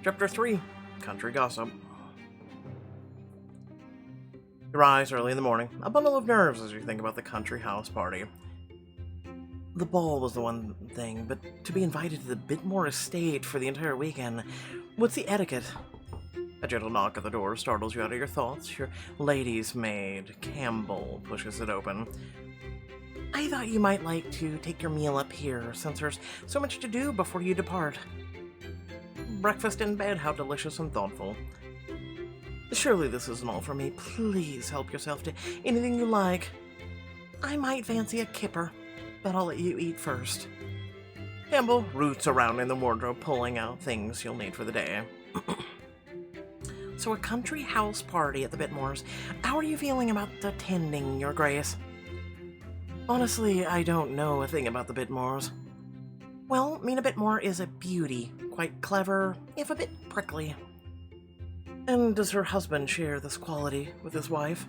Chapter 3, Country Gossip. You rise early in the morning, a bundle of nerves as you think about the country house party. The ball was the one thing, but to be invited to the Bitmore estate for the entire weekend, what's the etiquette? A gentle knock at the door startles you out of your thoughts. Your lady's maid, Campbell, pushes it open. I thought you might like to take your meal up here, since there's so much to do before you depart. Breakfast in bed, how delicious and thoughtful. Surely this isn't all for me. Please help yourself to anything you like. I might fancy a kipper, but I'll let you eat first. Campbell roots around in the wardrobe, pulling out things you'll need for the day. So a country house party at the Bitmores. How are you feeling about attending, Your Grace? Honestly, I don't know a thing about the Bitmores. Well, Mina Bitmore is a beauty, quite clever, if a bit prickly. And does her husband share this quality with his wife?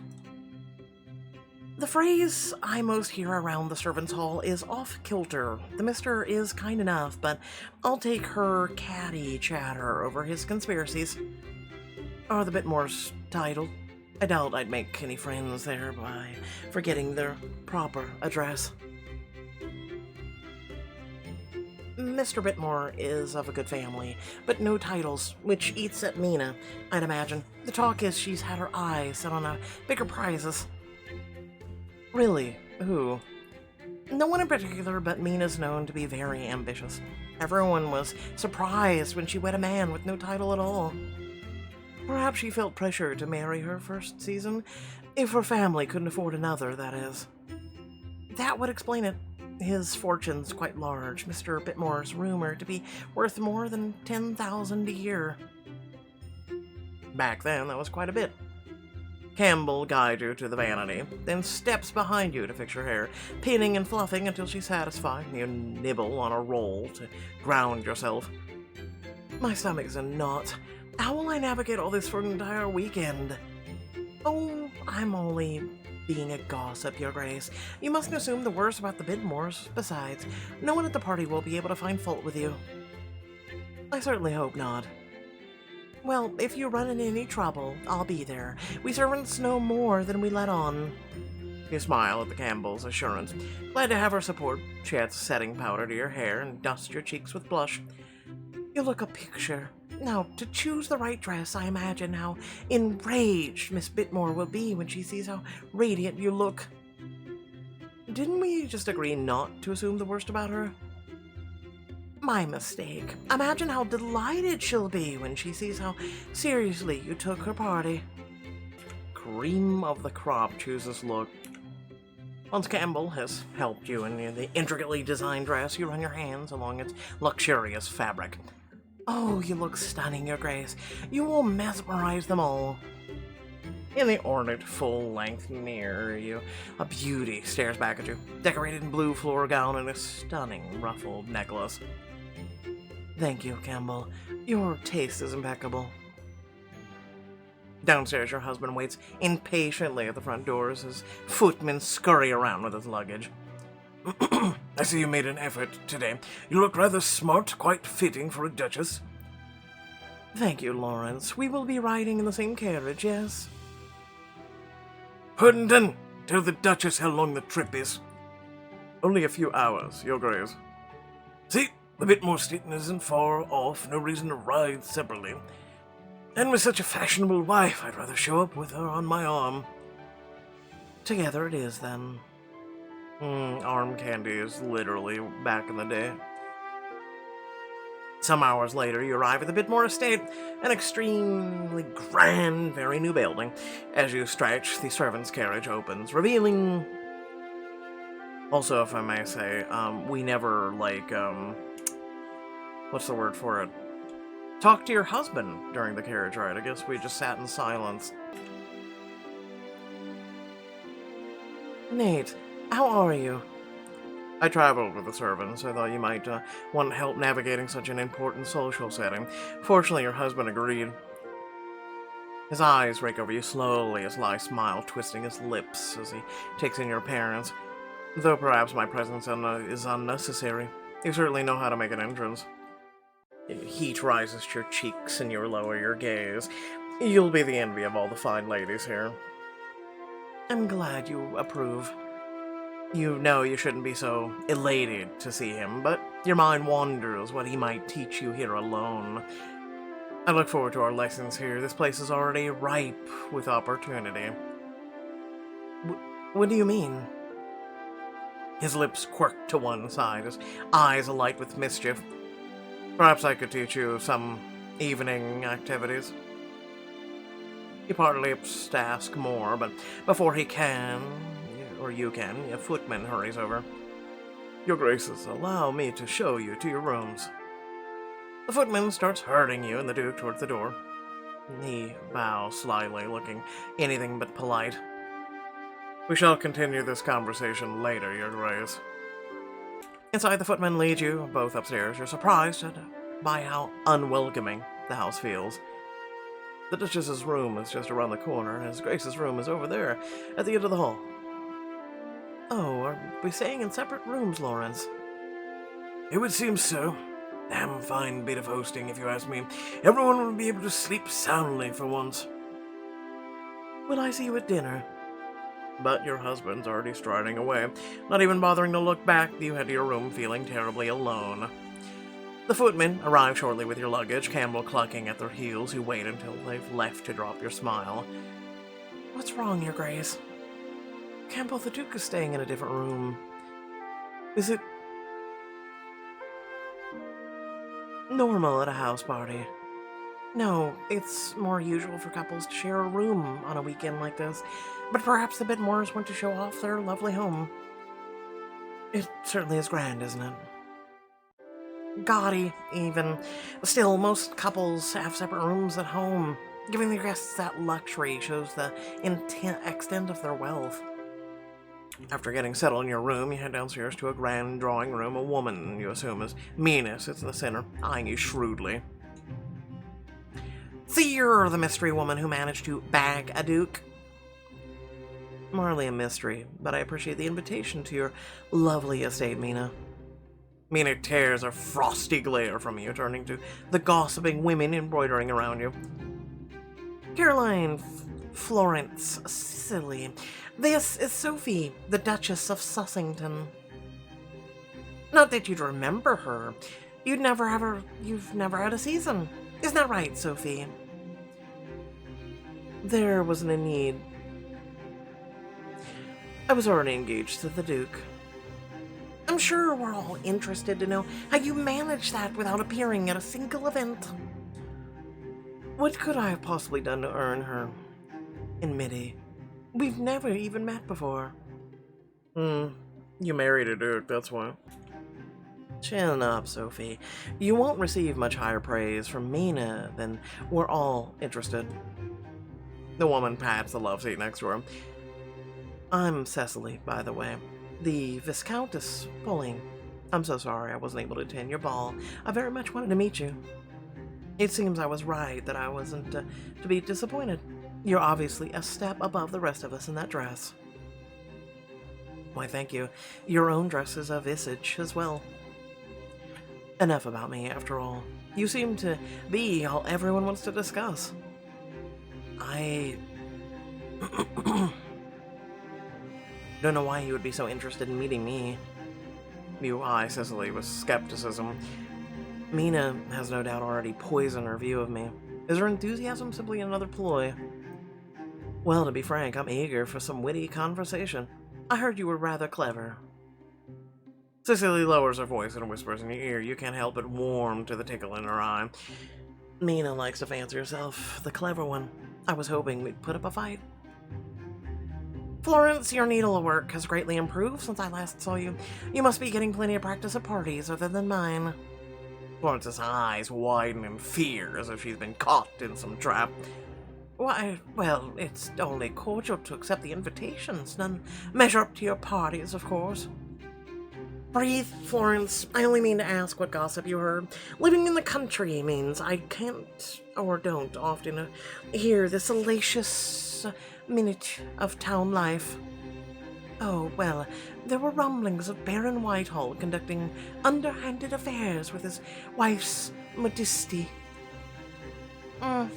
The phrase I most hear around the servants' hall is off-kilter. The mister is kind enough, but I'll take her catty chatter over his conspiracies. Are the Bitmores titled? I doubt I'd make any friends there by forgetting their proper address. Mr. Bitmore is of a good family, but no titles, which eats at Mina, I'd imagine. The talk is she's had her eyes set on bigger prizes. Really? Who? No one in particular, but Mina's known to be very ambitious. Everyone was surprised when she wed a man with no title at all. Perhaps she felt pressure to marry her first season, if her family couldn't afford another, that is. That would explain it. His fortune's quite large. Mr. Bitmore's rumored to be worth more than 10,000 a year. Back then, that was quite a bit. Campbell guides you to the vanity, then steps behind you to fix your hair, pinning and fluffing until she's satisfied. You nibble on a roll to ground yourself. My stomach's in knots. How will I navigate all this for an entire weekend? Oh, I'm only being a gossip, Your Grace. You mustn't assume the worst about the Bitmores. Besides, no one at the party will be able to find fault with you. I certainly hope not. Well, if you run into any trouble, I'll be there. We servants know more than we let on. You smile at the Campbell's assurance. Glad to have her support. She adds setting powder to your hair and dusts your cheeks with blush. You look a picture. Now, to choose the right dress, I imagine how enraged Miss Bitmore will be when she sees how radiant you look. Didn't we just agree not to assume the worst about her? My mistake. Imagine how delighted she'll be when she sees how seriously you took her party. Cream of the crop chooses look. Once Campbell has helped you in the intricately designed dress, you run your hands along its luxurious fabric. Oh, you look stunning, Your Grace. You will mesmerize them all. In the ornate, full-length mirror, a beauty stares back at you, decorated in blue floor gown and a stunning ruffled necklace. Thank you, Campbell. Your taste is impeccable. Downstairs, your husband waits impatiently at the front door as his footmen scurry around with his luggage. I see you made an effort today. You look rather smart, quite fitting for a duchess. Thank you, Lawrence. We will be riding in the same carriage, yes? Herndon, tell the duchess how long the trip is. Only a few hours, Your Grace. See, the Bitmore station isn't far off, no reason to ride separately. And with such a fashionable wife, I'd rather show up with her on my arm. Together it is, then. Arm candy is literally back in the day. Some hours later, you arrive at the Bitmore estate, an extremely grand, very new building. As you stretch, the servant's carriage opens, revealing... Also, if I may say, we never, what's the word for it? Talk to your husband during the carriage ride. I guess we just sat in silence. Nate, how are you? I traveled with the servants. I thought you might want help navigating such an important social setting. Fortunately, your husband agreed. His eyes rake over you slowly, a sly smile twisting his lips as he takes in your appearance. Though perhaps my presence is unnecessary. You certainly know how to make an entrance. Heat rises to your cheeks and you lower your gaze. You'll be the envy of all the fine ladies here. I'm glad you approve. You know you shouldn't be so elated to see him, but your mind wonders what he might teach you here alone. I look forward to our lessons here. This place is already ripe with opportunity. What do you mean? His lips quirk to one side, his eyes alight with mischief. Perhaps I could teach you some evening activities. He part lips to ask more, but before he can, or you can, a footman hurries over. Your Graces, allow me to show you to your rooms. The footman starts herding you and the Duke towards the door. He bows slyly, looking anything but polite. We shall continue this conversation later, Your Grace. Inside, the footman leads you both upstairs. You're surprised by how unwelcoming the house feels. The Duchess's room is just around the corner, and His Grace's room is over there, at the end of the hall. Oh, are we staying in separate rooms, Lawrence? It would seem so. Damn fine bit of hosting, if you ask me. Everyone will be able to sleep soundly for once. Will I see you at dinner? But your husband's already striding away, not even bothering to look back. You head to your room feeling terribly alone. The footmen arrive shortly with your luggage, Campbell clucking at their heels, who wait until they've left to drop your smile. What's wrong, Your Grace? Campbell, the Duke is staying in a different room. Is it normal at a house party? No, it's more usual for couples to share a room on a weekend like this, but perhaps the Bidmores want to show off their lovely home. It certainly is grand, isn't it? Gaudy, even. Still, most couples have separate rooms at home. Giving their guests that luxury shows the extent of their wealth. After getting settled in your room, you head downstairs to a grand drawing room. A woman you assume is Mina sits in the center, eyeing you shrewdly. So you're the mystery woman who managed to bag a duke? Marley a mystery, but I appreciate the invitation to your lovely estate, Mina. Mina tears a frosty glare from you, turning to the gossiping women embroidering around you. Caroline, Florence, Cicely. This is Sophie, the Duchess of Sussington. Not that you'd remember her. You've never had a season. Isn't that right, Sophie? There wasn't a need. I was already engaged to the Duke. I'm sure we're all interested to know how you managed that without appearing at a single event. What could I have possibly done to earn her enmity? We've never even met before. You married a Duke, that's why. Chin up, Sophie. You won't receive much higher praise from Mina than we're all interested. The woman pats the love seat next to her. I'm Cecily, by the way. The Viscountess Pulling. I'm so sorry I wasn't able to attend your ball. I very much wanted to meet you. It seems I was right that I wasn't to be disappointed. You're obviously a step above the rest of us in that dress. Why, thank you. Your own dress is a visage as well. Enough about me, after all. You seem to be all everyone wants to discuss. I don't know why you would be so interested in meeting me. You eye Cicely with skepticism. Mina has no doubt already poisoned her view of me. Is her enthusiasm simply another ploy? Well, to be frank, I'm eager for some witty conversation. I heard you were rather clever. Cicely lowers her voice and whispers in your ear. You can't help but warm to the tickle in her eye. Mina likes to fancy herself the clever one. I was hoping we'd put up a fight. Florence, your needlework has greatly improved since I last saw you. You must be getting plenty of practice at parties other than mine. Florence's eyes widen in fear as if she's been caught in some trap. Why, well, it's only cordial to accept the invitations. None measure up to your parties, of course. Breathe, Florence. I only mean to ask what gossip you heard. Living in the country means I can't, or don't often, hear the salacious minute of town life. Oh, well, there were rumblings of Baron Whitehall conducting underhanded affairs with his wife's modesty. Mm.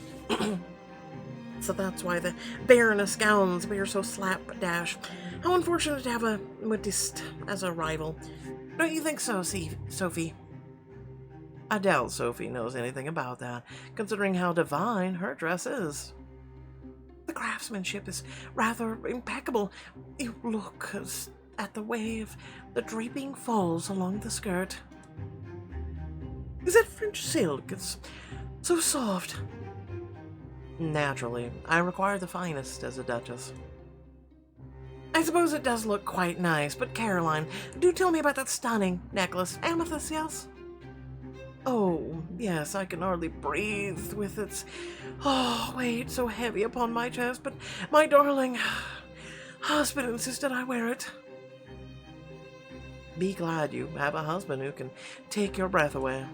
So that's why the Baroness gowns appear so slapdash. How unfortunate to have a modiste as a rival. Don't you think so, Sophie? I doubt Sophie knows anything about that, considering how divine her dress is. The craftsmanship is rather impeccable. You look at the wave the draping falls along the skirt. Is it French silk? It's so soft. Naturally, I require the finest as a Duchess. I suppose it does look quite nice, but Caroline, do tell me about that stunning necklace. Amethyst, yes? Oh, yes, I can hardly breathe with its weight so heavy upon my chest, but my darling husband insisted I wear it. Be glad you have a husband who can take your breath away.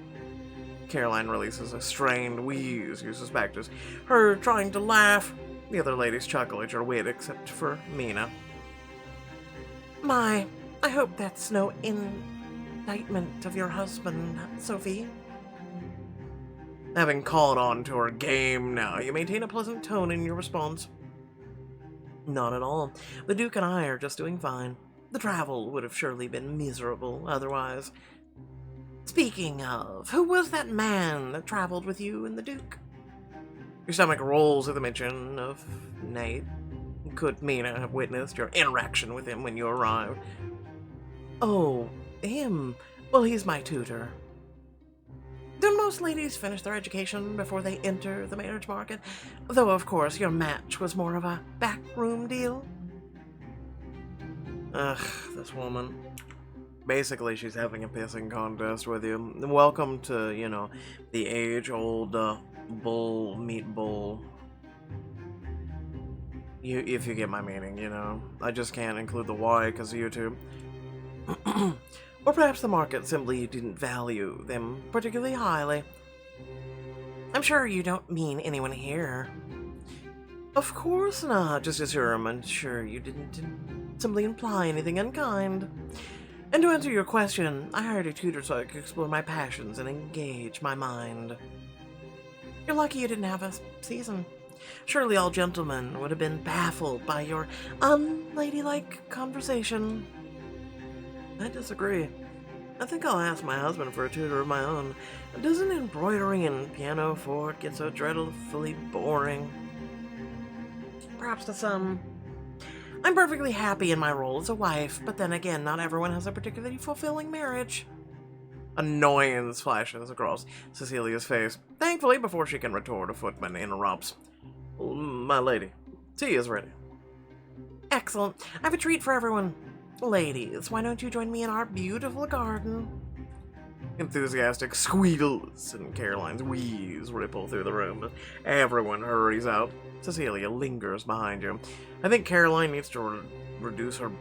Caroline releases a strained wheeze you suspect is her trying to laugh. The other ladies chuckle at your wit, except for Mina. My, I hope that's no indictment of your husband, Sophie. Having caught on to her game now, you maintain a pleasant tone in your response. Not at all. The Duke and I are just doing fine. The travel would have surely been miserable otherwise. Speaking of, who was that man that traveled with you and the Duke? Your stomach rolls at the mention of Nate. Could Mina have witnessed your interaction with him when you arrived? Oh, him. Well, he's my tutor. Don't most ladies finish their education before they enter the marriage market? Though, of course, your match was more of a backroom deal. Ugh, this woman. Basically, she's having a pissing contest with you. Welcome to, the age-old bull, meat bull. If you get my meaning, I just can't include the Y because of YouTube. Or perhaps the market simply didn't value them particularly highly. I'm sure you don't mean anyone here. Of course not, just as I'm sure you didn't simply imply anything unkind. And to answer your question, I hired a tutor so I could explore my passions and engage my mind. You're lucky you didn't have a season. Surely all gentlemen would have been baffled by your unladylike conversation. I disagree. I think I'll ask my husband for a tutor of my own. Doesn't embroidery and pianoforte get so dreadfully boring? Perhaps to some. I'm perfectly happy in my role as a wife, but then again, not everyone has a particularly fulfilling marriage. Annoyance flashes across Cecilia's face. Thankfully, before she can retort, a footman interrupts. My lady, tea is ready. Excellent. I have a treat for everyone. Ladies, why don't you join me in our beautiful garden? Enthusiastic squeals and Caroline's wheeze ripple through the room as everyone hurries out. Cecilia lingers behind you. I think Caroline needs to reduce her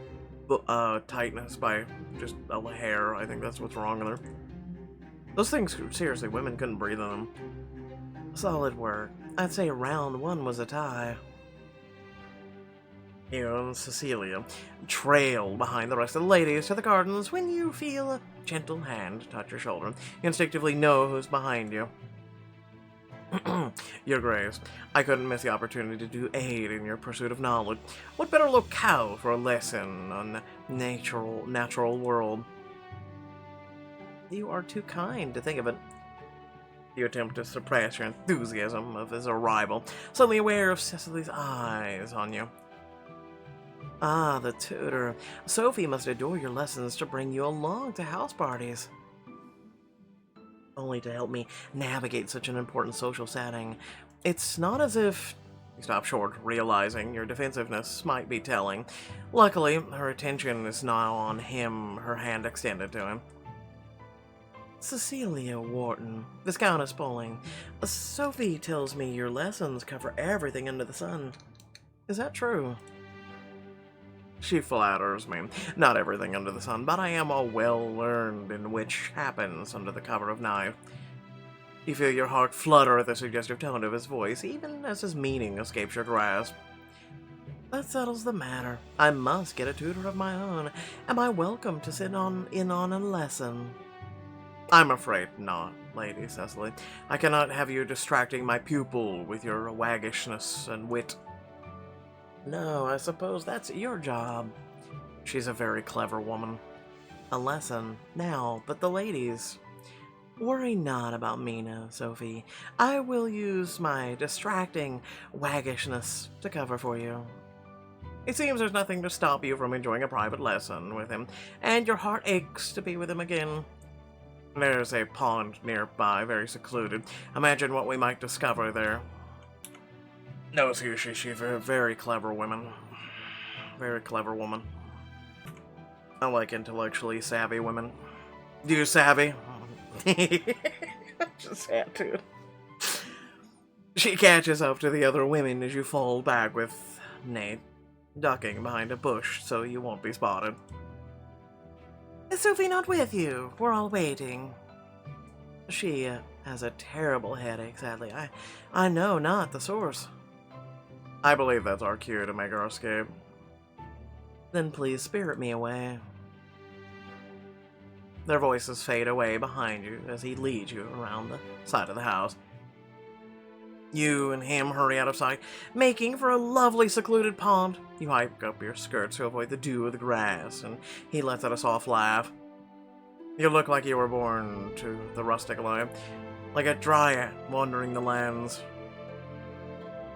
tightness by just a hair. I think that's what's wrong with her. Those things, seriously, women couldn't breathe in them. Solid work. I'd say round one was a tie. You and Cecilia trail behind the rest of the ladies to the gardens when you feel a gentle hand touch your shoulder. You instinctively know who's behind you. Your Grace, I couldn't miss the opportunity to aid in your pursuit of knowledge. What better locale for a lesson on the natural world? You are too kind to think of it. You attempt to suppress your enthusiasm of his arrival, suddenly aware of Cecily's eyes on you. Ah, the tutor. Sophie must adore your lessons to bring you along to house parties. Only to help me navigate such an important social setting. It's not as if... You stop short, realizing your defensiveness might be telling. Luckily, her attention is now on him, her hand extended to him. Cecilia Wharton, Viscountess Bowling. Sophie tells me your lessons cover everything under the sun. Is that true? She flatters me. Not everything under the sun, but I am all well learned in which happens under the cover of night. You feel your heart flutter at the suggestive tone of his voice, even as his meaning escapes your grasp. That settles the matter. I must get a tutor of my own. Am I welcome to sit in on a lesson? I'm afraid not, Lady Cecily. I cannot have you distracting my pupil with your waggishness and wit. No, I suppose that's your job. She's a very clever woman. A lesson now, but the ladies. Worry not about Mina, Sophie. I will use my distracting waggishness to cover for you. It seems there's nothing to stop you from enjoying a private lesson with him, and your heart aches to be with him again. There's a pond nearby, very secluded. Imagine what we might discover there. No, seriously, she's a very clever woman. Very clever woman. I like intellectually savvy women. You savvy? Just had to. She catches up to the other women as you fall back with Nate, ducking behind a bush so you won't be spotted. Is Sophie not with you? We're all waiting. She has a terrible headache, sadly. I know not the source. I believe that's our cue to make our escape. Then please spirit me away. Their voices fade away behind you as he leads you around the side of the house. You and him hurry out of sight, making for a lovely secluded pond. You hike up your skirts to avoid the dew of the grass, and he lets out a soft laugh. You look like you were born to the rustic life, like a dryad wandering the lands.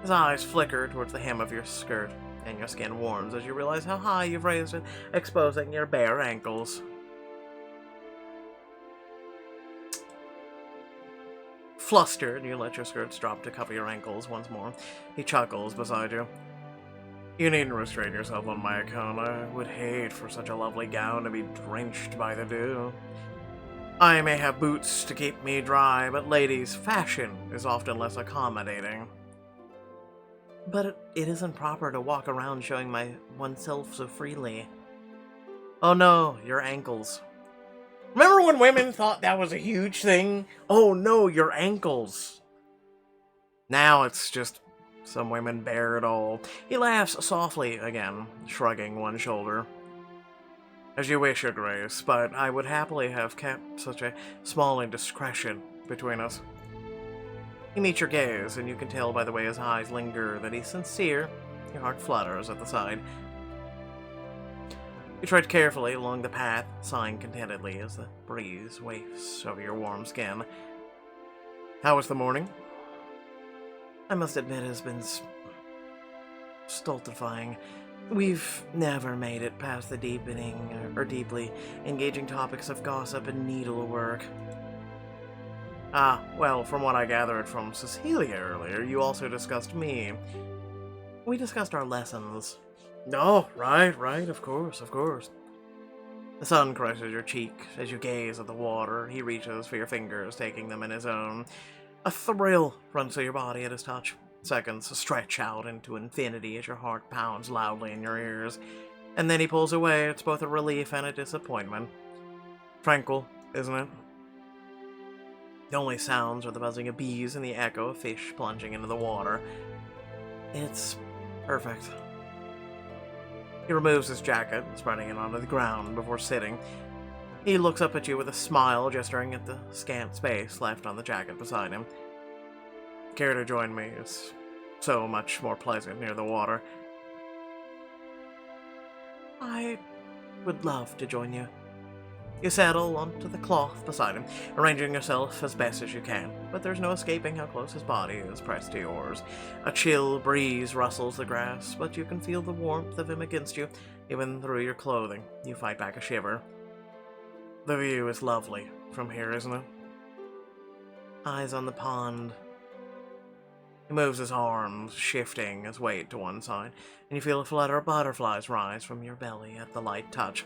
His eyes flicker towards the hem of your skirt, and your skin warms as you realize how high you've raised it, exposing your bare ankles. Flustered, you let your skirts drop to cover your ankles once more. He chuckles beside you. You needn't restrain yourself on my account. I would hate for such a lovely gown to be drenched by the dew. I may have boots to keep me dry, but ladies' fashion is often less accommodating. But it isn't proper to walk around showing oneself so freely. Oh no, your ankles. Remember when women thought that was a huge thing? Oh no, your ankles. Now it's just some women bear it all. He laughs softly again, shrugging one shoulder. As you wish, Your Grace, but I would happily have kept such a small indiscretion between us. He meets your gaze, and you can tell by the way his eyes linger that he's sincere. Your heart flutters at the sight. You tread carefully along the path, sighing contentedly as the breeze wafts over your warm skin. How was the morning? I must admit it has been stultifying. We've never made it past the deeply engaging topics of gossip and needlework. Ah, well, from what I gathered from Cecilia earlier, you also discussed me. We discussed our lessons. Oh, right, of course. The sun caresses your cheek as you gaze at the water. He reaches for your fingers, taking them in his own. A thrill runs through your body at his touch. Seconds stretch out into infinity as your heart pounds loudly in your ears. And then he pulls away. It's both a relief and a disappointment. Tranquil, isn't it? The only sounds are the buzzing of bees and the echo of fish plunging into the water. It's perfect. He removes his jacket, spreading it onto the ground before sitting. He looks up at you with a smile, gesturing at the scant space left on the jacket beside him. Care to join me? It's so much more pleasant near the water. I would love to join you. You settle onto the cloth beside him, arranging yourself as best as you can, but there's no escaping how close his body is pressed to yours. A chill breeze rustles the grass, but you can feel the warmth of him against you, even through your clothing. You fight back a shiver. The view is lovely from here, isn't it? Eyes on the pond. He moves his arms, shifting his weight to one side, and you feel a flutter of butterflies rise from your belly at the light touch.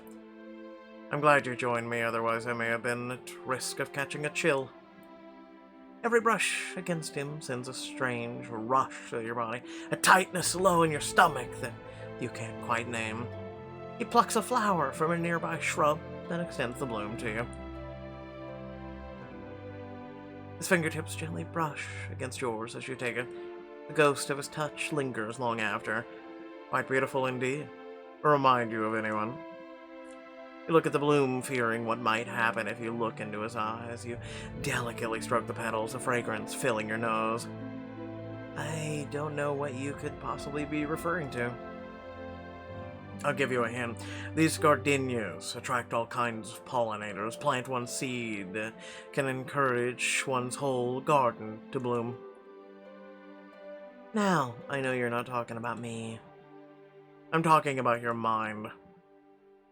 I'm glad you joined me, otherwise I may have been at risk of catching a chill. Every brush against him sends a strange rush through your body, a tightness low in your stomach that you can't quite name. He plucks a flower from a nearby shrub, then extends the bloom to you. His fingertips gently brush against yours as you take it. The ghost of his touch lingers long after. Quite beautiful indeed. Remind you of anyone? You look at the bloom, fearing what might happen if you look into his eyes. You delicately stroke the petals, a fragrance filling your nose. I don't know what you could possibly be referring to. I'll give you a hint. These gardenias attract all kinds of pollinators. Plant one seed can encourage one's whole garden to bloom. Now, I know you're not talking about me. I'm talking about your mind.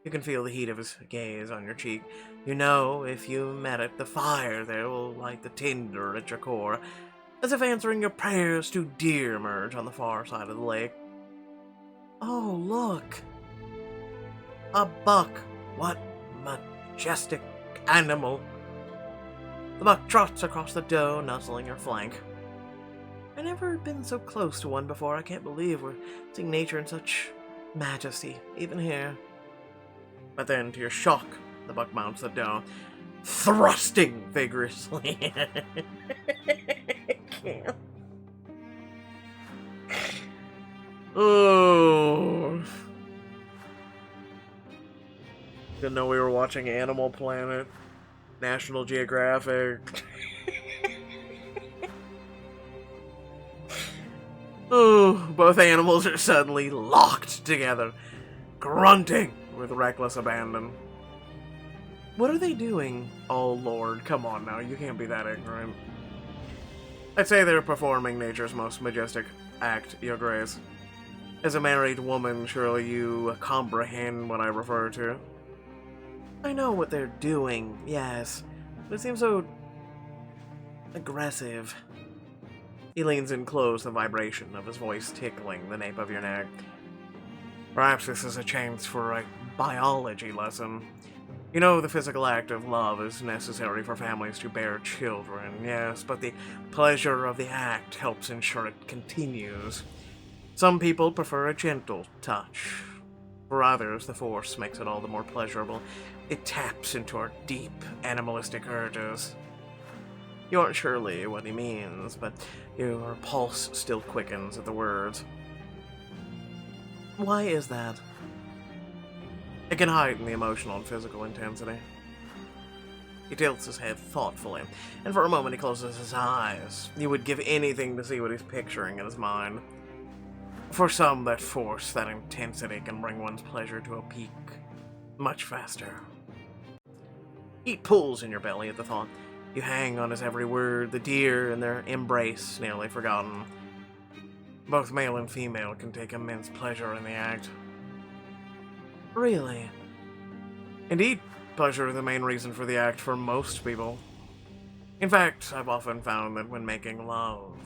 You can feel the heat of his gaze on your cheek. You know, if you met it, the fire there will light the tinder at your core, as if answering your prayers to deer emerge on the far side of the lake. Oh, look! A buck! What majestic animal! The buck trots across the doe, nuzzling your flank. I've never been so close to one before. I can't believe we're seeing nature in such majesty, even here. But then, to your shock, the buck mounts the doe, thrusting vigorously. I can't. Oh. Didn't know we were watching Animal Planet, National Geographic. Oh, both animals are suddenly locked together, grunting with reckless abandon. What are they doing? Oh lord, come on now, you can't be that ignorant. I'd say they're performing nature's most majestic act, Your Grace. As a married woman, surely you comprehend what I refer to. I know what they're doing, yes, but it seems so aggressive. He leans in close, the vibration of his voice tickling the nape of your neck. Perhaps this is a chance for a biology lesson. You know, the physical act of love is necessary for families to bear children, yes, but the pleasure of the act helps ensure it continues. Some people prefer a gentle touch. For others, the force makes it all the more pleasurable. It taps into our deep, animalistic urges. You aren't surely what he means, but your pulse still quickens at the words. Why is that? It can heighten the emotional and physical intensity. He tilts his head thoughtfully, and for a moment he closes his eyes. You would give anything to see what he's picturing in his mind. For some, that force, that intensity can bring one's pleasure to a peak much faster. Heat pulls in your belly at the thought. You hang on his every word, the deer and their embrace nearly forgotten. Both male and female can take immense pleasure in the act. Really? Indeed, pleasure is the main reason for the act for most people. In fact, I've often found that when making love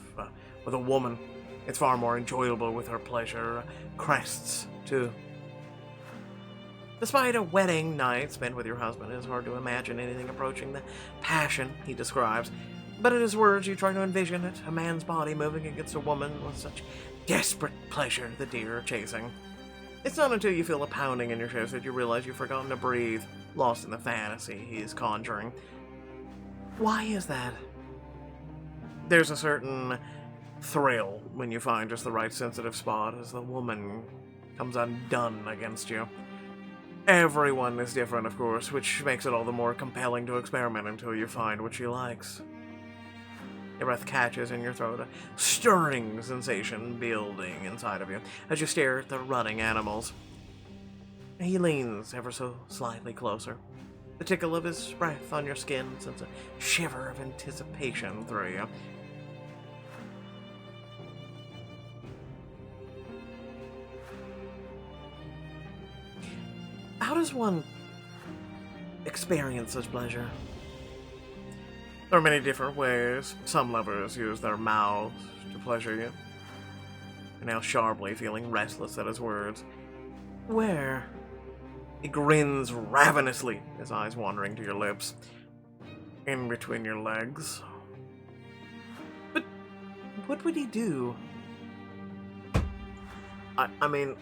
with a woman, it's far more enjoyable with her pleasure crests, too. Despite a wedding night spent with your husband, it is hard to imagine anything approaching the passion he describes. But in his words, you try to envision it, a man's body moving against a woman with such desperate pleasure the deer are chasing. It's not until you feel a pounding in your chest that you realize you've forgotten to breathe, lost in the fantasy he's conjuring. Why is that? There's a certain thrill when you find just the right sensitive spot as the woman comes undone against you. Everyone is different, of course, which makes it all the more compelling to experiment until you find what she likes. Your breath catches in your throat, a stirring sensation building inside of you as you stare at the running animals. He leans ever so slightly closer. The tickle of his breath on your skin sends a shiver of anticipation through you. How does one experience such pleasure? There are many different ways. Some lovers use their mouths to pleasure you. You're now sharply feeling restless at his words. Where? He grins ravenously, his eyes wandering to your lips. In between your legs. But what would he do? I mean...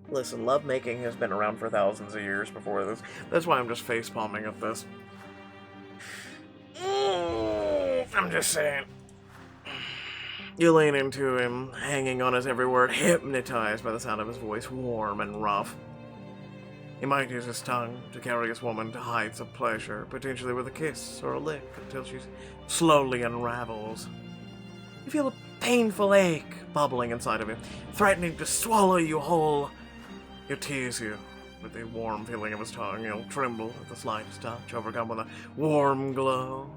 Listen, lovemaking has been around for thousands of years before this. That's why I'm just facepalming at this. I'm just saying. You lean into him, hanging on his every word, hypnotized by the sound of his voice, warm and rough. He might use his tongue to carry his woman to heights of pleasure, potentially with a kiss or a lick, until she slowly unravels. You feel a painful ache bubbling inside of him, threatening to swallow you whole. He'll tease you with the warm feeling of his tongue. He'll tremble at the slightest touch, overcome with a warm glow.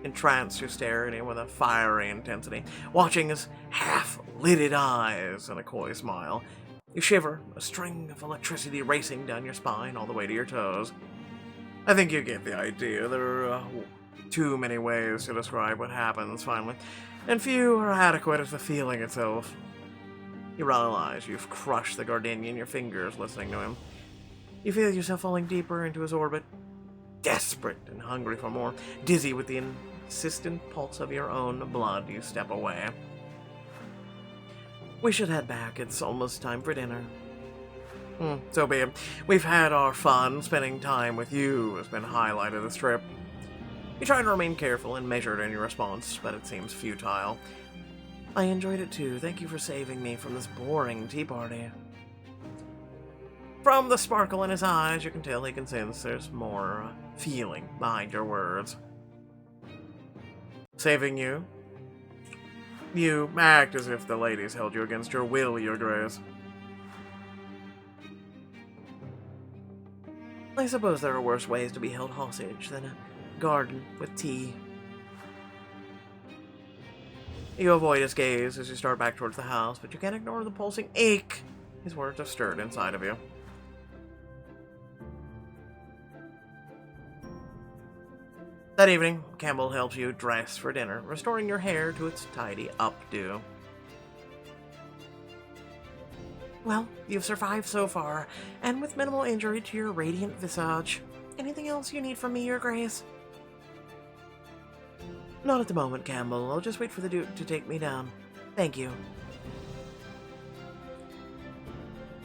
Entranced, you stare at him with a fiery intensity, watching his half-lidded eyes and a coy smile. You shiver, a string of electricity racing down your spine all the way to your toes. I think you get the idea. There are too many ways to describe what happens, finally, and few are adequate as the feeling itself. You realize you've crushed the gardenia in your fingers listening to him. You feel yourself falling deeper into his orbit, desperate and hungry for more, dizzy with the insistent pulse of your own blood. You step away. We should head back. It's almost time for dinner. So be it. We've had our fun. Spending time with you has been the highlight of this trip. You try to remain careful and measured in your response, but it seems futile. I enjoyed it too. Thank you for saving me from this boring tea party. From the sparkle in his eyes, you can tell he can sense there's more feeling behind your words. Saving you? You act as if the ladies held you against your will, Your Grace. I suppose there are worse ways to be held hostage than a garden with tea. You avoid his gaze as you start back towards the house, but you can't ignore the pulsing ache his words have stirred inside of you. That evening, Campbell helps you dress for dinner, restoring your hair to its tidy updo. Well, you've survived so far, and with minimal injury to your radiant visage. Anything else you need from me, Your Grace? Not at the moment, Campbell. I'll just wait for the Duke to take me down. Thank you.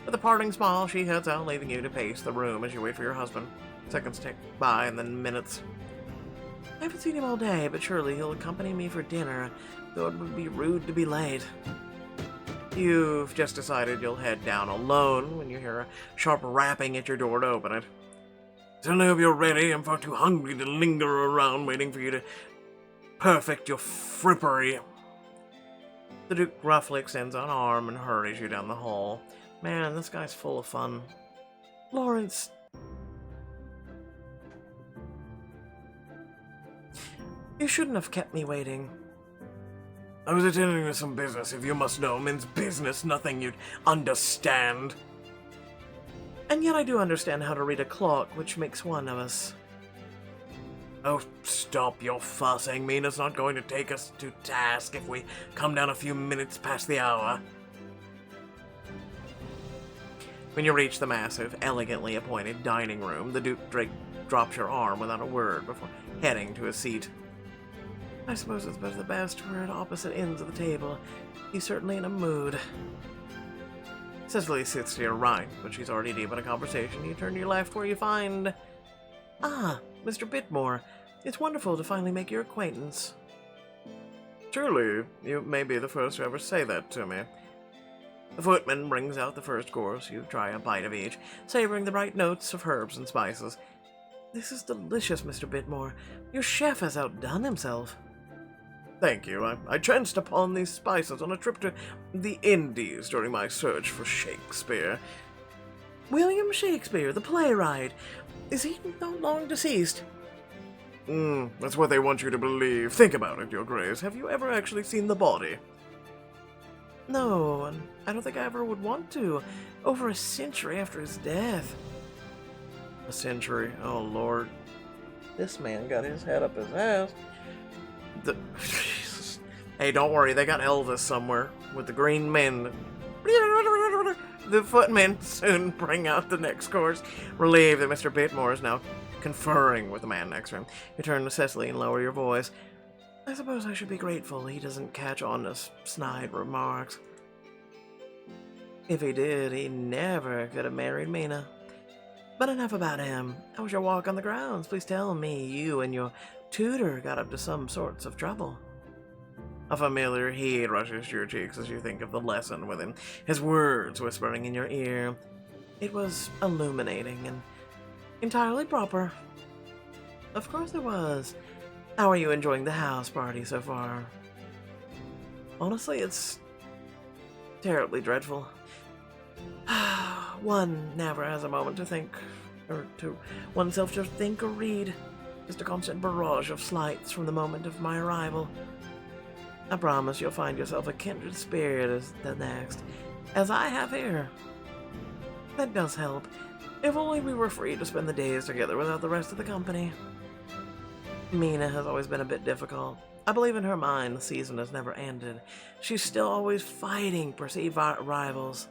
With a parting smile, she heads out, leaving you to pace the room as you wait for your husband. Seconds tick by, and then minutes. I haven't seen him all day, but surely he'll accompany me for dinner, though it would be rude to be late. You've just decided you'll head down alone when you hear a sharp rapping at your door to open it. Certainly hope you're ready. I'm far too hungry to linger around waiting for you to perfect your frippery. The Duke roughly extends an arm and hurries you down the hall. Man, this guy's full of fun. Lawrence... You shouldn't have kept me waiting. I was attending to some business, if you must know. Men's business, nothing you'd understand. And yet I do understand how to read a clock, which makes one of us. Oh, stop your fussing. Mina's not going to take us to task if we come down a few minutes past the hour. When you reach the massive, elegantly appointed dining room, the Duke drops your arm without a word before heading to his seat. I suppose it's better the best we're at opposite ends of the table. He's certainly in a mood. Cecily sits to your right, but she's already deep in a conversation. You turn to your left where you find... Ah, Mr. Bitmore. It's wonderful to finally make your acquaintance. Truly, you may be the first to ever say that to me. The footman brings out the first course. You try a bite of each, savoring the bright notes of herbs and spices. This is delicious, Mr. Bitmore. Your chef has outdone himself. Thank you. I chanced upon these spices on a trip to the Indies during my search for Shakespeare. William Shakespeare, the playwright. Is he not long deceased? That's what they want you to believe. Think about it, Your Grace. Have you ever actually seen the body? No, and I don't think I ever would want to. Over a century after his death. A century? Oh, Lord. This man got his head up his ass. Hey, don't worry, they got Elvis somewhere with the green men. The footmen soon bring out the next course, relieved that Mr. Bitmore is now conferring with the man next to him. You turn to Cecily and lower your voice. I suppose I should be grateful he doesn't catch on to snide remarks. If he did, he never could have married Mina. But enough about him. How was your walk on the grounds? Please tell me you and your tutor got up to some sorts of trouble. A familiar heat rushes to your cheeks as you think of the lesson within his words whispering in your ear. It was illuminating and entirely proper. Of course it was. How are you enjoying the house party so far? Honestly, it's terribly dreadful. One never has a moment to think, or to oneself to think or read. Just a constant barrage of slights from the moment of my arrival. I promise you'll find yourself a kindred spirit as the next, as I have here. That does help. If only we were free to spend the days together without the rest of the company. Mina has always been a bit difficult. I believe in her mind the season has never ended. She's still always fighting perceived rivals.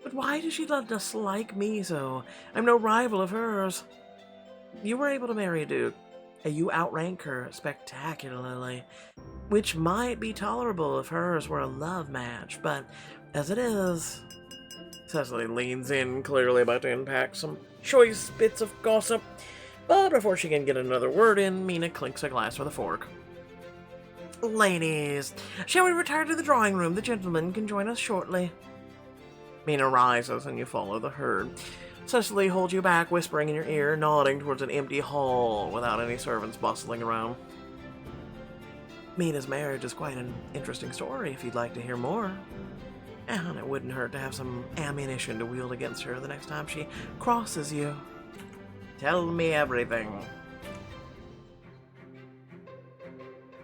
But why does she dislike me so? I'm no rival of hers. You were able to marry a duke, and you outrank her spectacularly, which might be tolerable if hers were a love match, but as it is... Cecily leans in, clearly about to impact some choice bits of gossip, but before she can get another word in, Mina clinks a glass with a fork. Ladies, shall we retire to the drawing room? The gentlemen can join us shortly. Mina rises and you follow the herd. Cecily holds you back, whispering in your ear, nodding towards an empty hall without any servants bustling around. Mina's marriage is quite an interesting story if you'd like to hear more. And it wouldn't hurt to have some ammunition to wield against her the next time she crosses you. Tell me everything.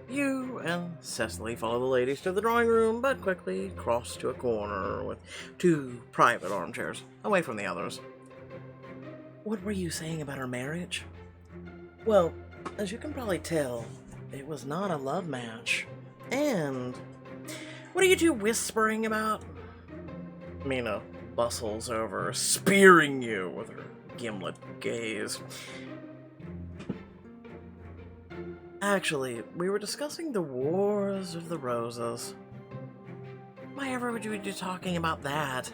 You and Cecily follow the ladies to the drawing room, but quickly cross to a corner with 2 private armchairs, away from the others. What were you saying about our marriage? Well, as you can probably tell, it was not a love match. And what are you 2 whispering about? Mina bustles over, spearing you with her gimlet gaze. Actually, we were discussing the Wars of the Roses. Why ever would you be talking about that?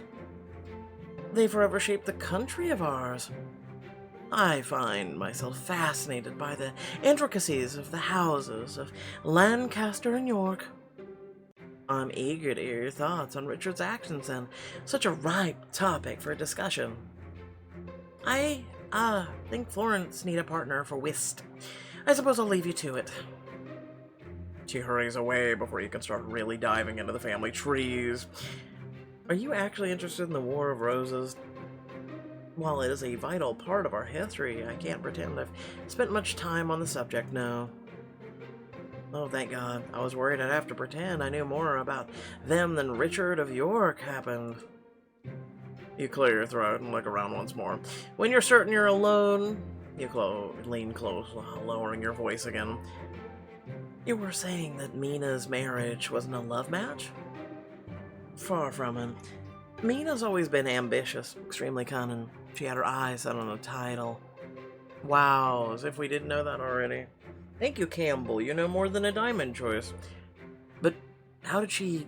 They forever shaped the country of ours. I find myself fascinated by the intricacies of the houses of Lancaster and York. I'm eager to hear your thoughts on Richard's actions and such a ripe topic for discussion. I think Florence need a partner for whist. I suppose I'll leave you to it. She hurries away before you can start really diving into the family trees. Are you actually interested in the War of Roses? While it is a vital part of our history, I can't pretend I've spent much time on the subject, no. Oh, thank God. I was worried I'd have to pretend I knew more about them than Richard of York happened. You clear your throat and look around once more. When you're certain you're alone, you lean close, lowering your voice again. You were saying that Mina's marriage wasn't a love match? Far from it. Mina's always been ambitious, extremely cunning. She had her eyes set on a title. Wow, as if we didn't know that already. Thank you, Campbell. You know more than a diamond choice. But how did she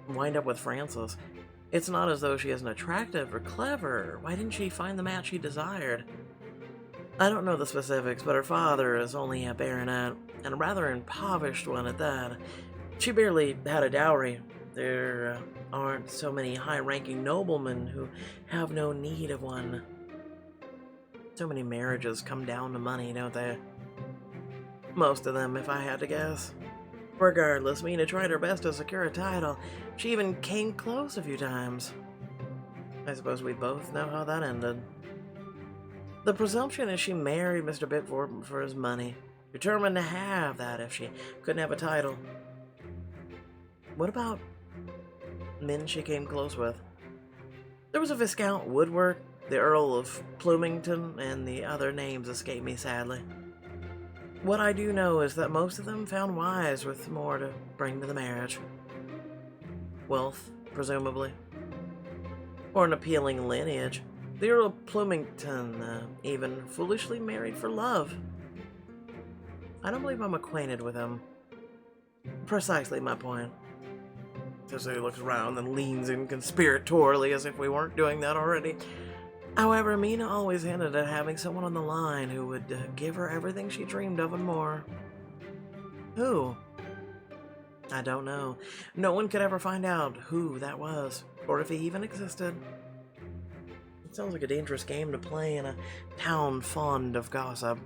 wind up with Francis? It's not as though she isn't attractive or clever. Why didn't she find the match she desired? I don't know the specifics, but her father is only a baronet, and a rather impoverished one at that. She barely had a dowry. There aren't so many high-ranking noblemen who have no need of one. So many marriages come down to money, don't they? Most of them, if I had to guess. Regardless, Mina tried her best to secure a title. She even came close a few times. I suppose we both know how that ended. The presumption is she married Mr. Bitford for his money, determined to have that if she couldn't have a title. What about men she came close with? There was a Viscount Woodward, the Earl of Plumington, and the other names escape me sadly. What I do know is that most of them found wives with more to bring to the marriage. Wealth, presumably. Or an appealing lineage. The Earl of Plumington even foolishly married for love. I don't believe I'm acquainted with him. Precisely my point. Cecily looks around and leans in conspiratorially as if we weren't doing that already. However, Mina always hinted at having someone on the line who would give her everything she dreamed of and more. Who? I don't know. No one could ever find out who that was, or if he even existed. It sounds like a dangerous game to play in a town fond of gossip.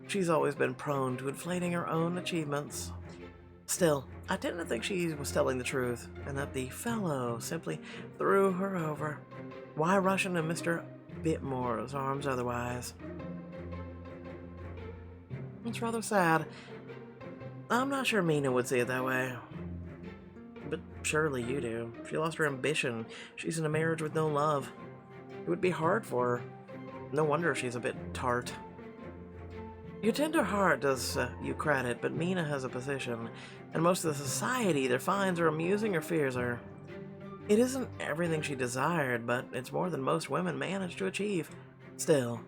She's always been prone to inflating her own achievements. Still, I tend to think she was telling the truth, and that the fellow simply threw her over. Why rush into Mr. Bitmore's arms otherwise? It's rather sad. I'm not sure Mina would see it that way. But surely you do. She lost her ambition. She's in a marriage with no love. It would be hard for her. No wonder she's a bit tart. Your tender heart does you credit, but Mina has a position, and most of the society either finds her amusing or fears her. It isn't everything she desired, but it's more than most women manage to achieve. Still,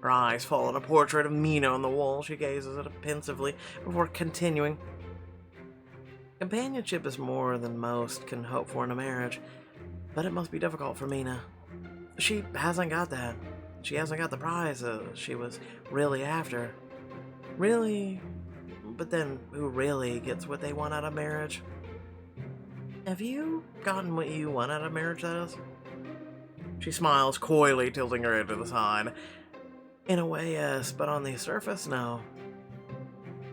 her eyes fall on a portrait of Mina on the wall. She gazes at it pensively before continuing. Companionship is more than most can hope for in a marriage, but it must be difficult for Mina. She hasn't got that. She hasn't got the prize she was really after. Really? But then, who really gets what they want out of marriage? Have you gotten what you want out of marriage, that is? She smiles coyly, tilting her head to the side. In a way, yes, but on the surface, no.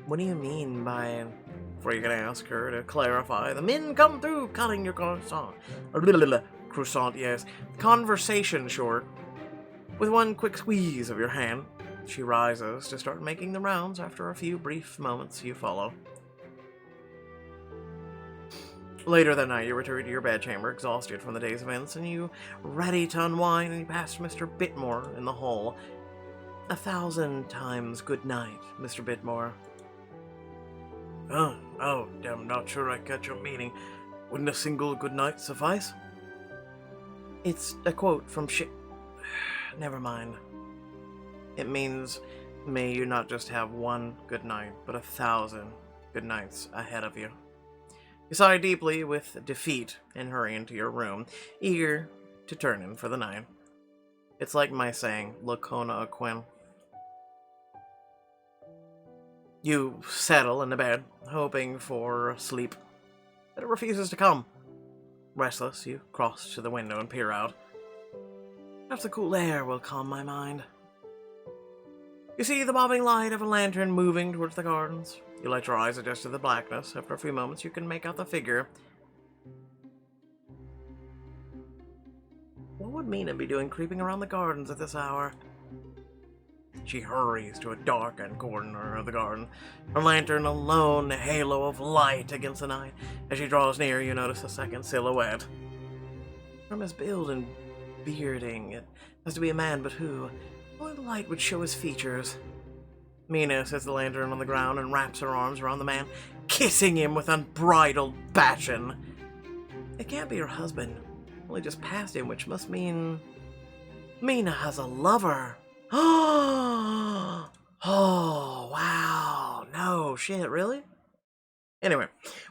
What do you mean by... Before you can ask her to clarify, the men come through cutting your croissant. Croissant, yes. Conversation short. With one quick squeeze of your hand, she rises to start making the rounds. After a few brief moments, you follow. Later that night, you return to your bedchamber, exhausted from the day's events, and you ready to unwind, and you pass Mr. Bitmore in the hall. 1,000 times good night, Mr. Bitmore. I'm not sure I catch your meaning. Wouldn't a single good night suffice? It's a quote from Never mind. It means, may you not just have one good night, but 1,000 good nights ahead of you. You sigh deeply with defeat and hurry into your room, eager to turn in for the night. It's like my saying, Lacona Aquin. You settle in the bed, hoping for sleep, but it refuses to come. Restless, you cross to the window and peer out. Perhaps the cool air will calm my mind. You see the bobbing light of a lantern moving towards the gardens. You let your eyes adjust to the blackness. After a few moments, you can make out the figure. What would Mina be doing creeping around the gardens at this hour? She hurries to a darkened corner of the garden, her lantern a lone halo of light against the night. As she draws near, you notice a second silhouette. From his build and bearding, it has to be a man, but who? Only the light would show his features. Mina sets the lantern on the ground and wraps her arms around the man, kissing him with unbridled passion. It can't be her husband. Only just passed him, which must mean... Mina has a lover! Oh, wow. No shit, really? Anyway,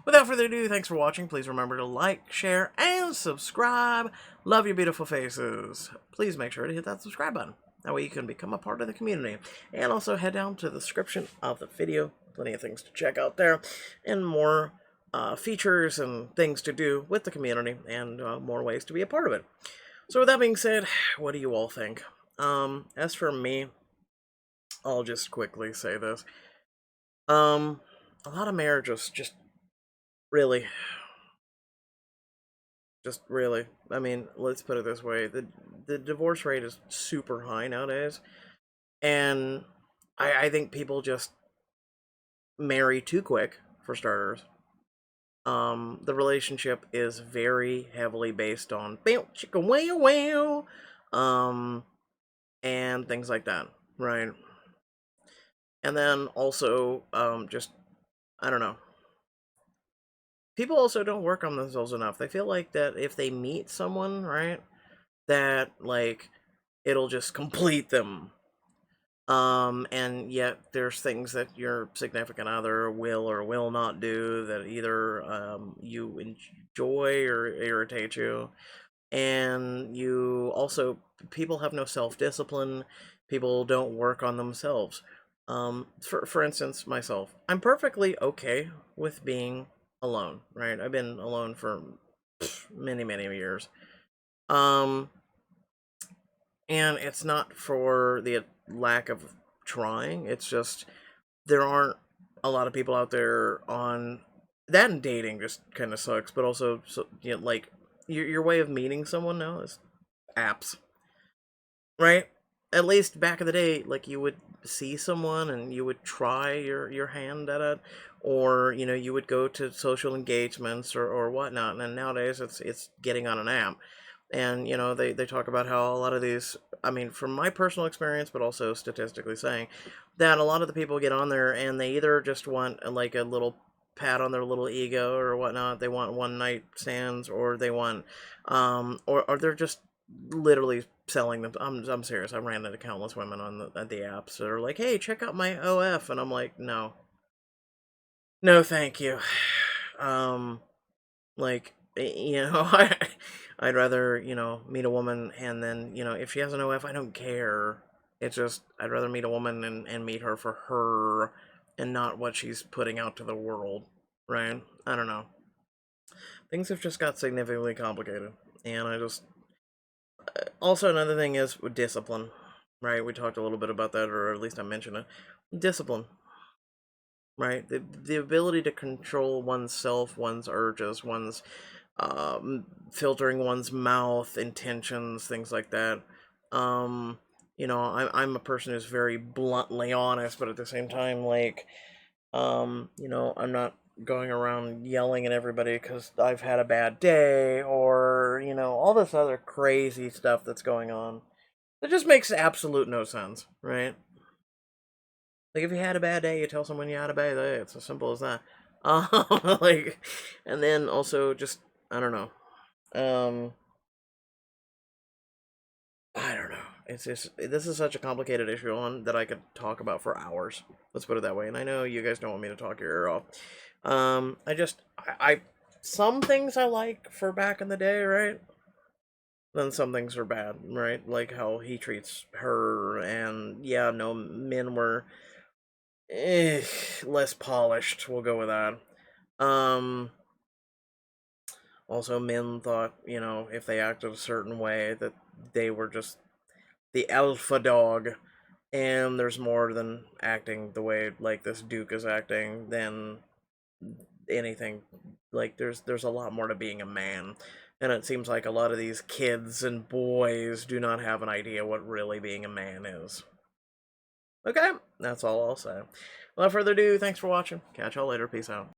without further ado, thanks for watching. Please remember to like, share, and subscribe. Love your beautiful faces. Please make sure to hit that subscribe button. That way you can become a part of the community. And also head down to the description of the video. Plenty of things to check out there. And more features and things to do with the community. And more ways to be a part of it. So with that being said, what do you all think? As for me, I'll just quickly say this. A lot of marriages just really, I mean, let's put it this way. The divorce rate is super high nowadays. And I think people just marry too quick, for starters. The relationship is very heavily based on bow, chicka, wow, wow, and things like that, right? And then also, just, I don't know. People also don't work on themselves enough. They feel like that if they meet someone, right, that, like, it'll just complete them. And yet there's things that your significant other will or will not do that either, you enjoy or irritate you. And you also, people have no self-discipline. People don't work on themselves. For instance, myself, I'm perfectly okay with being alone, right? I've been alone for many, many years. Um, and it's not for the lack of trying. It's just there aren't a lot of people out there on that, and dating just kind of sucks. But also, so, like your way of meeting someone now is apps, right? At least back in the day, like you would see someone and you would try your hand at it, or you would go to social engagements or whatnot. And nowadays, it's getting on an app, and they talk about how a lot of these. I mean, from my personal experience, but also statistically saying that a lot of the people get on there and they either just want like a little pat on their little ego or whatnot. They want one night stands, or they want, or they're just literally selling them. I'm serious. I ran into countless women on the apps that are like, "Hey, check out my OF," and I'm like, "No, no, thank you." Um, like I'd rather meet a woman, and then if she has an OF, I don't care. It's just I'd rather meet a woman and meet her for her, and not what she's putting out to the world, right? I don't know. Things have just got significantly complicated, and I just also another thing is with discipline, right? We talked a little bit about that, or at least I mentioned it. Discipline, right? The ability to control oneself, one's urges, one's filtering one's mouth, intentions, things like that. Um, I'm a person who's very bluntly honest, but at the same time, like, I'm not going around yelling at everybody because I've had a bad day, or all this other crazy stuff that's going on. It just makes absolute no sense, right? Like if you had a bad day, you tell someone you had a bad day. It's as simple as that. Like, and then also just I don't know. Um, I don't know. It's just this is such a complicated issue on that I could talk about for hours. Let's put it that way. And I know you guys don't want me to talk your ear off. I some things I like for back in the day, right? Then some things are bad, right? Like how he treats her, and yeah, no, men were eh, less polished. We'll go with that. Um, Also, men thought, if they acted a certain way, that they were just the alpha dog. And there's more than acting the way like this Duke is acting than anything. Like there's a lot more to being a man. And it seems like a lot of these kids and boys do not have an idea what really being a man is. Okay, that's all I'll say. Without further ado, thanks for watching. Catch y'all later. Peace out.